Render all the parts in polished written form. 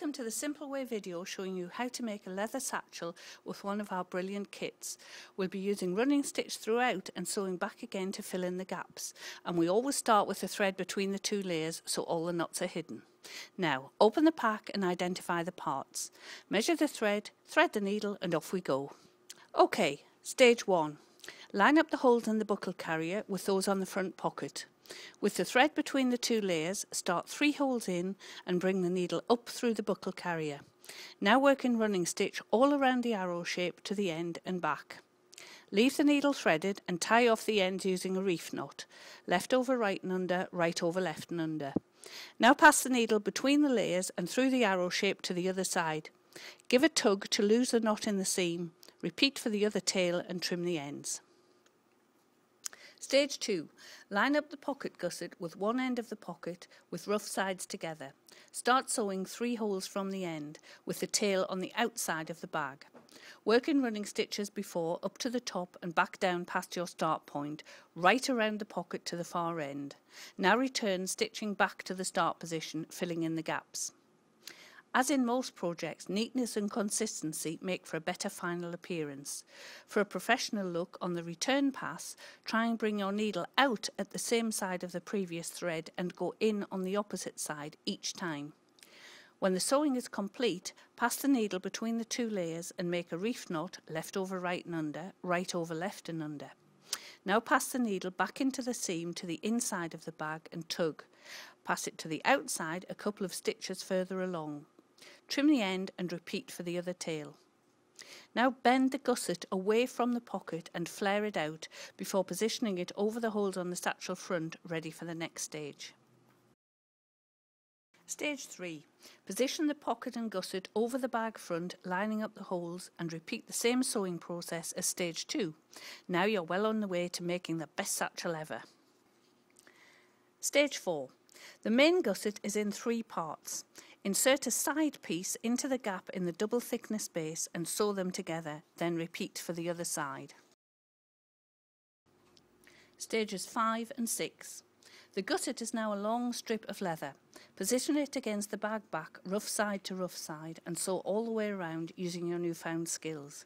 Welcome to the Simple Way video showing you how to make a leather satchel with one of our brilliant kits. We'll be using running stitch throughout and sewing back again to fill in the gaps. And we always start with the thread between the two layers so all the knots are hidden. Now, open the pack and identify the parts. Measure the thread, thread the needle and off we go. Okay, stage 1. Line up the holes in the buckle carrier with those on the front pocket. With the thread between the two layers, start 3 holes in and bring the needle up through the buckle carrier. Now work in running stitch all around the arrow shape to the end and back. Leave the needle threaded and tie off the ends using a reef knot. Left over right and under, right over left and under. Now pass the needle between the layers and through the arrow shape to the other side. Give a tug to lose the knot in the seam. Repeat for the other tail and trim the ends. Stage 2. Line up the pocket gusset with one end of the pocket with rough sides together. Start sewing 3 holes from the end with the tail on the outside of the bag. Work in running stitch as before up to the top and back down past your start point, right around the pocket to the far end. Now return stitching back to the start position, filling in the gaps. As in most projects, neatness and consistency make for a better final appearance. For a professional look on the return pass, try and bring your needle out at the same side of the previous thread and go in on the opposite side each time. When the sewing is complete, pass the needle between the two layers and make a reef knot left over right and under, right over left and under. Now pass the needle back into the seam to the inside of the bag and tug. Pass it to the outside a couple of stitches further along. Trim the end and repeat for the other tail. Now bend the gusset away from the pocket and flare it out before positioning it over the holes on the satchel front, ready for the next stage. Stage 3. Position the pocket and gusset over the bag front, lining up the holes, and repeat the same sewing process as stage 2. Now you're well on the way to making the best satchel ever. Stage 4. The main gusset is in 3 parts. Insert a side piece into the gap in the double thickness base and sew them together, then repeat for the other side. Stages 5 and 6. The gusset is now a long strip of leather. Position it against the bag back, rough side to rough side, and sew all the way around using your newfound skills.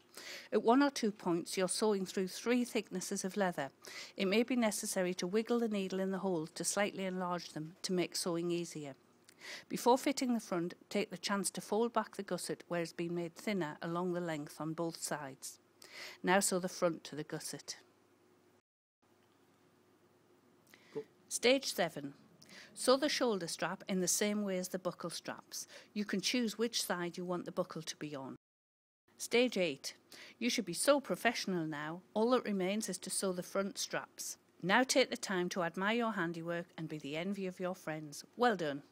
At 1 or 2 points you're sewing through 3 thicknesses of leather. It may be necessary to wiggle the needle in the holes to slightly enlarge them to make sewing easier. Before fitting the front, take the chance to fold back the gusset where it's been made thinner along the length on both sides. Now sew the front to the gusset. Stage 7. Sew the shoulder strap in the same way as the buckle straps. You can choose which side you want the buckle to be on. Stage 8. You should be so professional now, all that remains is to sew the front straps. Now take the time to admire your handiwork and be the envy of your friends. Well done.